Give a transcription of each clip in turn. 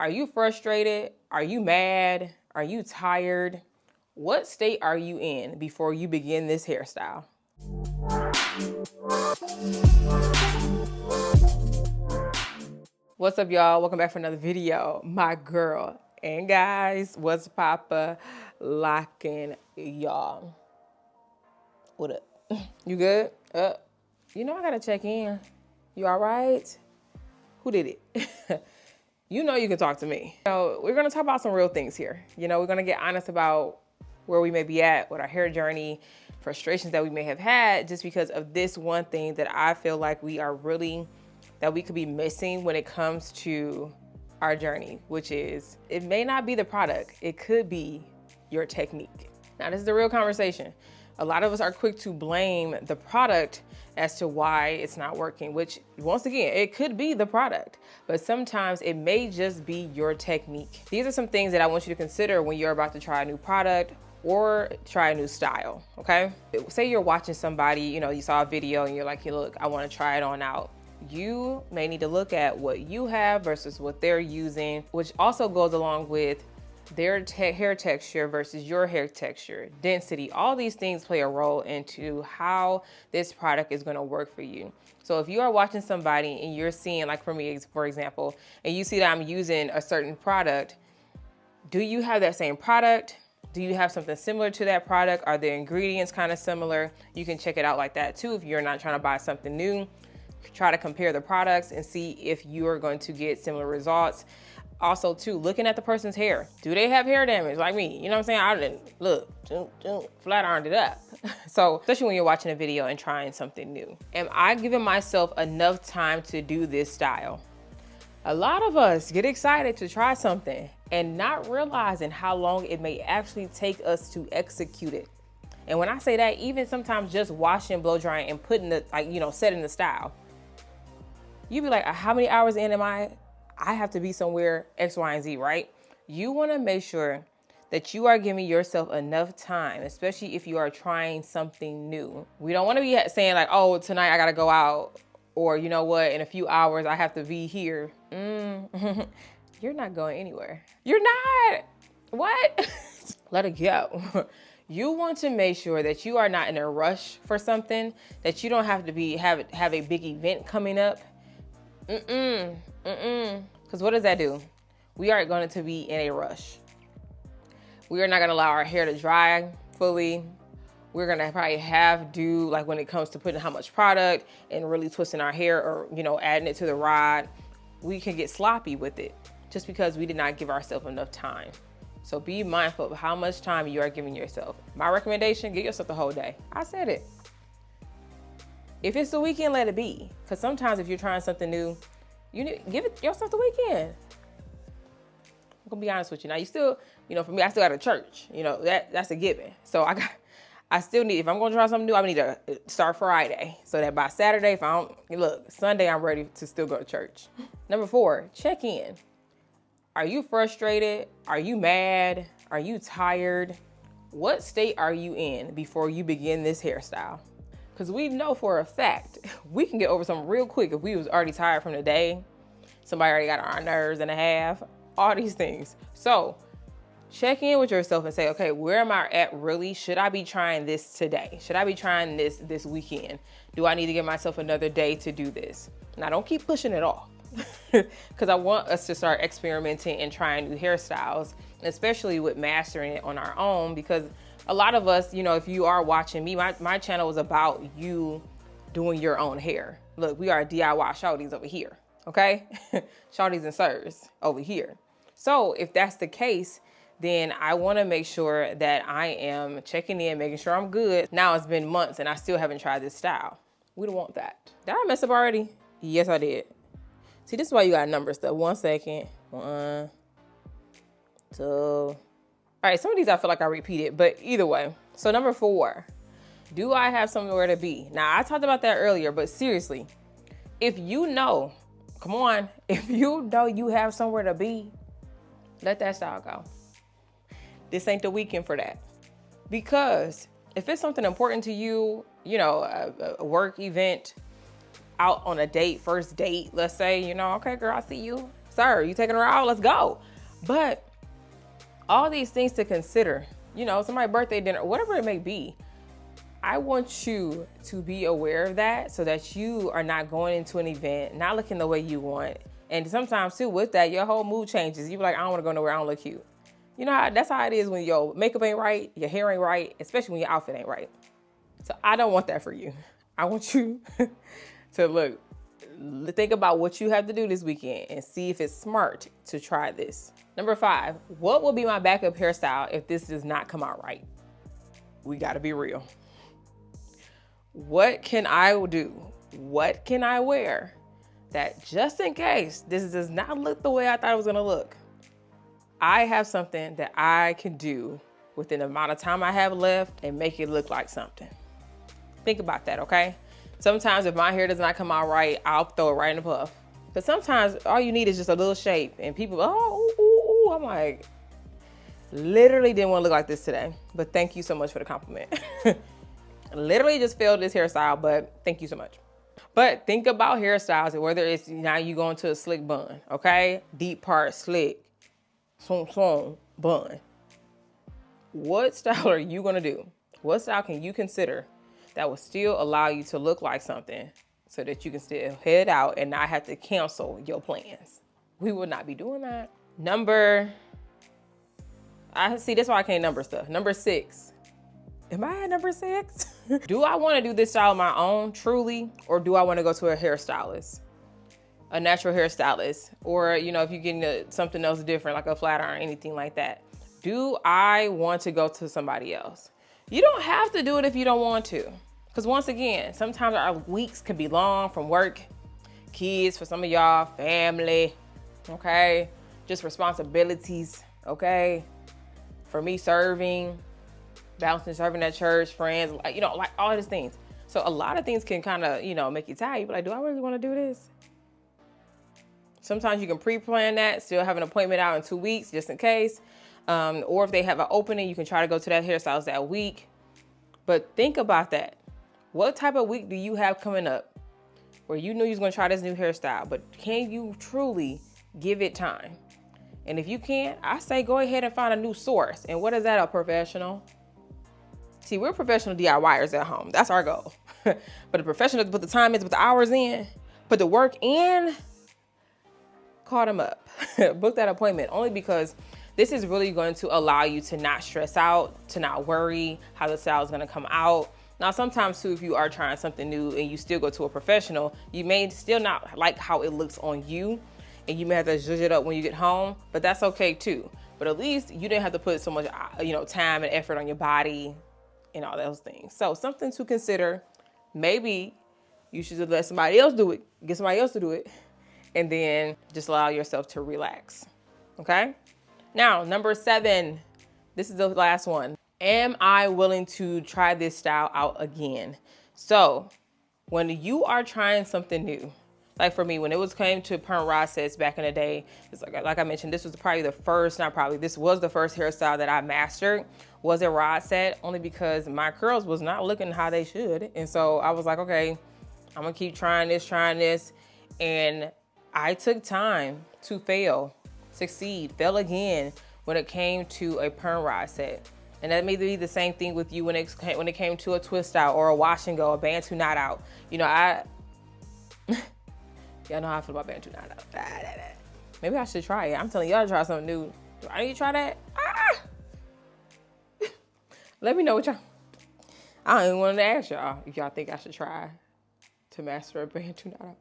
Are you frustrated? Are you mad? Are you tired? What state are you in before you begin this hairstyle? What's up, y'all? Welcome back for another video. My girl and guys, what's papa locking, y'all? What up? You good? You know I gotta check in. You all right? Who did it? You know you can talk to me. So we're gonna talk about some real things here. We're gonna get honest about where we may be at with our hair journey, frustrations that we may have had just because of this one thing that I feel like we could be missing when it comes to our journey, which is, it may not be the product, it could be your technique. Now, this is the real conversation. A lot of us are quick to blame the product as to why it's not working, which once again, it could be the product, but sometimes it may just be your technique. These are some things that I want you to consider when you're about to try a new product or try a new style, okay? Say you're watching somebody, you saw a video and you're like, hey, look, I wanna try it on out. You may need to look at what you have versus what they're using, which also goes along with their hair texture versus your hair texture, density. All these things play a role into how this product is gonna work for you. So if you are watching somebody and you're seeing, like for me, for example, and you see that I'm using a certain product, do you have that same product? Do you have something similar to that product? Are the ingredients kind of similar? You can check it out like that too if you're not trying to buy something new. Try to compare the products and see if you are going to get similar results. Also too, looking at the person's hair. Do they have hair damage like me? You know what I'm saying? I didn't look, flat ironed it up. So especially when you're watching a video and trying something new. Am I giving myself enough time to do this style? A lot of us get excited to try something and not realizing how long it may actually take us to execute it. And when I say that, even sometimes just washing, blow drying, and putting setting the style, you be like, how many hours in am I have to be somewhere X, Y, and Z, right? You wanna make sure that you are giving yourself enough time, especially if you are trying something new. We don't wanna be saying like, oh, tonight I gotta go out, or you know what, in a few hours I have to be here. You're not going anywhere. You're not. What? Let it go. You want to make sure that you are not in a rush for something, that you don't have to have a big event coming up. Because what does that do? We are going to be in a rush. We are not going to allow our hair to dry fully. We're going to probably like when it comes to putting how much product and really twisting our hair or, adding it to the rod, we can get sloppy with it just because we did not give ourselves enough time. So be mindful of how much time you are giving yourself. My recommendation, give yourself the whole day. I said it. If it's the weekend, let it be. Because sometimes if you're trying something new, you need give it yourself the weekend. I'm gonna be honest with you. Now you still, for me, I still got a church. That's a given. So I still need, if I'm gonna try something new, I need to start Friday. So that by Saturday, Sunday, I'm ready to still go to church. Number 4, check in. Are you frustrated? Are you mad? Are you tired? What state are you in before you begin this hairstyle? Because we know for a fact, we can get over something real quick if we was already tired from the day. Somebody already got on our nerves and a half, all these things. So check in with yourself and say, okay, where am I at really? Should I be trying this today? Should I be trying this weekend? Do I need to give myself another day to do this? Now don't keep pushing it off. Because I want us to start experimenting and trying new hairstyles, especially with mastering it on our own. Because a lot of us, if you are watching me, my channel is about you doing your own hair. Look, we are DIY shawties over here, okay? Shawties and sirs over here. So if that's the case, then I want to make sure that I am checking in, making sure I'm good. Now it's been months and I still haven't tried this style. We don't want that. Did I mess up already? Yes, I did. See, this is why you got number stuff. 1 second. 1, 2. All right, some of these I feel like I repeated, but either way. So number 4, do I have somewhere to be? Now, I talked about that earlier, but seriously, if you know, come on, if you know you have somewhere to be, let that style go. This ain't the weekend for that. Because if it's something important to you, a work event, out on a date, first date, let's say, okay, girl, I see you sir, you taking her out? Let's go. But all these things to consider, you know, somebody's birthday dinner, whatever it may be. I want you to be aware of that so that you are not going into an event, not looking the way you want. And sometimes too, with that, your whole mood changes. You be like, I don't want to go nowhere. I don't look cute. You know, that's how it is when your makeup ain't right, your hair ain't right, especially when your outfit ain't right. So I don't want that for you. I want you to think about what you have to do this weekend and see if it's smart to try this. Number 5, what will be my backup hairstyle if this does not come out right? We got to be real. What can I do? What can I wear that just in case this does not look the way I thought it was going to look, I have something that I can do within the amount of time I have left and make it look like something. Think about that, okay? Sometimes if my hair does not come out right, I'll throw it right in the puff. But sometimes all you need is just a little shape and people, oh, ooh, ooh, ooh. I'm like, literally didn't want to look like this today, but thank you so much for the compliment. Literally just failed this hairstyle, but thank you so much. But think about hairstyles, whether it's now you going to a slick bun, okay? Deep part, slick, swung, bun. What style are you gonna do? What style can you consider that will still allow you to look like something so that you can still head out and not have to cancel your plans? We will not be doing that. That's why I can't number stuff. Number 6. Am I at number 6? Do I want to do this style on my own, truly, or do I want to go to a hairstylist? A natural hairstylist, or, you know, if you're getting something else different, like a flat iron, anything like that. Do I want to go to somebody else? You don't have to do it if you don't want to. Because once again, sometimes our weeks can be long from work, kids, for some of y'all, family, okay? Just responsibilities, okay? For me, serving at church, friends, like all these things. So a lot of things can kind of, make you tired. You be like, do I really want to do this? Sometimes you can pre-plan that, still have an appointment out in 2 weeks, just in case. Or if they have an opening, you can try to go to that hairstylist that week. But think about that. What type of week do you have coming up where you knew you was going to try this new hairstyle, but can you truly give it time? And if you can't, I say go ahead and find a new source. And what is that, a professional? See, we're professional DIYers at home. That's our goal. But the professional put the time in, put the hours in, put the work in, call them up. Book that appointment, only because this is really going to allow you to not stress out, to not worry how the style is going to come out. Now, sometimes too, if you are trying something new and you still go to a professional, you may still not like how it looks on you, and you may have to zhuzh it up when you get home, but that's okay too. But at least you didn't have to put so much, time and effort on your body and all those things. So something to consider. Maybe you should just let somebody else do it, get somebody else to do it, and then just allow yourself to relax. Okay? Now, number 7, this is the last one. Am I willing to try this style out again? So when you are trying something new, like for me, when it came to perm rod sets back in the day, it's like I mentioned, this was the first hairstyle that I mastered, was a rod set, only because my curls was not looking how they should. And so I was like, okay, I'm gonna keep trying this. And I took time to fail, succeed, fail again when it came to a perm rod set. And that may be the same thing with you when it came to a twist out or a wash and go, a Bantu knot out. Y'all know how I feel about Bantu knot out. Maybe I should try it. I'm telling y'all to try something new. Do I need to try that? Let me know what y'all. I don't even want to ask y'all if y'all think I should try to master a Bantu knot out.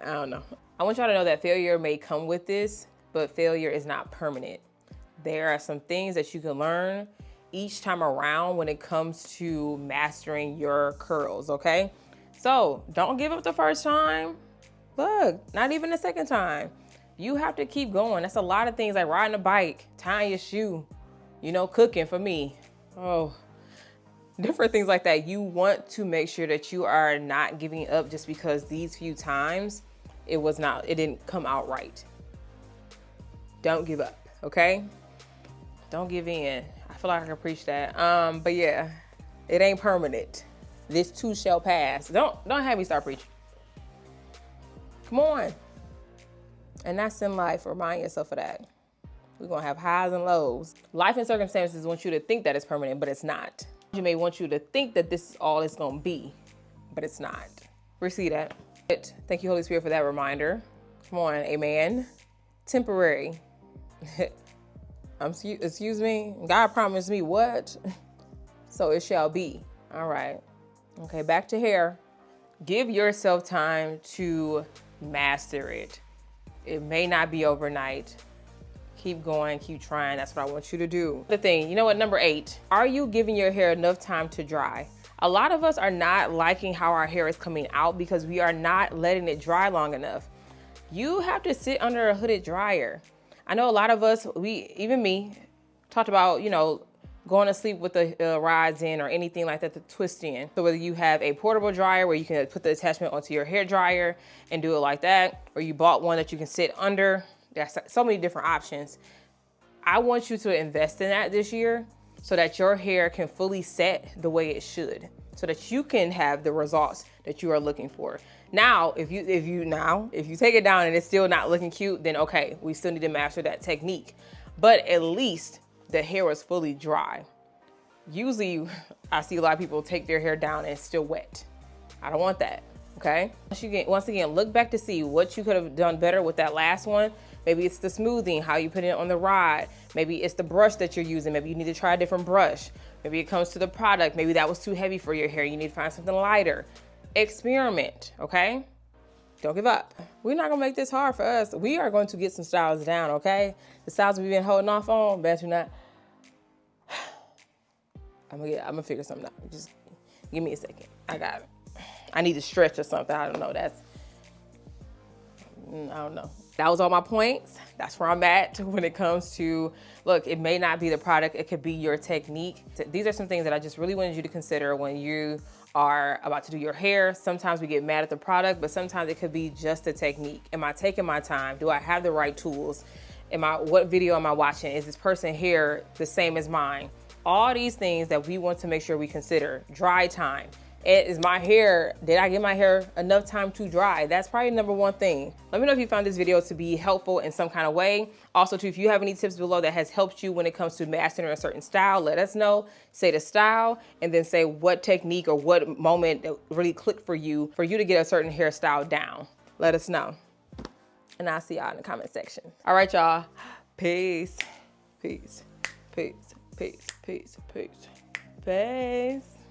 I don't know. I want y'all to know that failure may come with this, but failure is not permanent. There are some things that you can learn each time around when it comes to mastering your curls, okay? So don't give up the first time. Look, not even the second time. You have to keep going. That's a lot of things, like riding a bike, tying your shoe, cooking for me. Oh, different things like that. You want to make sure that you are not giving up just because these few times it didn't come out right. Don't give up, okay? Don't give in. I feel like I can preach that. But yeah, it ain't permanent. This too shall pass. Don't have me start preaching. Come on. And that's in life. Remind yourself of that. We're gonna have highs and lows. Life and circumstances want you to think that it's permanent, but it's not. You may want you to think that this is all it's gonna be, but it's not. Receive that. Thank you, Holy Spirit, for that reminder. Come on, amen. Temporary. Excuse me, God promised me what? So it shall be. All right. Okay, back to hair. Give yourself time to master it. It may not be overnight. Keep going, keep trying. That's what I want you to do. The thing, you know what, number 8, are you giving your hair enough time to dry? A lot of us are not liking how our hair is coming out because we are not letting it dry long enough. You have to sit under a hooded dryer. I know a lot of us, even me, talked about, you know, going to sleep with the rods in or anything like that to twist in. So whether you have a portable dryer where you can put the attachment onto your hair dryer and do it like that, or you bought one that you can sit under, there's so many different options. I want you to invest in that this year so that your hair can fully set the way it should, so that you can have the results that you are looking for. Now, if you take it down and it's still not looking cute, then okay, we still need to master that technique. But at least the hair is fully dry. Usually, I see a lot of people take their hair down and it's still wet. I don't want that, okay? Once again, look back to see what you could have done better with that last one. Maybe it's the smoothing, how you put it on the rod. Maybe it's the brush that you're using. Maybe you need to try a different brush. Maybe it comes to the product. Maybe that was too heavy for your hair. You need to find something lighter. Experiment, okay? Don't give up. We're not gonna make this hard for us. We are going to get some styles down, okay? The styles we've been holding off on, bet you not. I'm gonna figure something out. Just give me a second. I got it. I need to stretch or something. I don't know. I don't know. That was all my points. That's where I'm at when it comes to, look, it may not be the product, it could be your technique. These are some things that I just really wanted you to consider when you are about to do your hair. Sometimes we get mad at the product, but sometimes it could be just the technique. Am I taking my time? Do I have the right tools? What video am I watching? Is this person's hair the same as mine? All these things that we want to make sure we consider. Dry time. Did I give my hair enough time to dry? That's probably number one thing. Let me know if you found this video to be helpful in some kind of way. Also, too, if you have any tips below that has helped you when it comes to mastering a certain style, let us know. Say the style and then say what technique or what moment that really clicked for you to get a certain hairstyle down. Let us know. And I'll see y'all in the comment section. All right, y'all. Peace. Peace. Peace. Peace. Peace. Peace. Peace.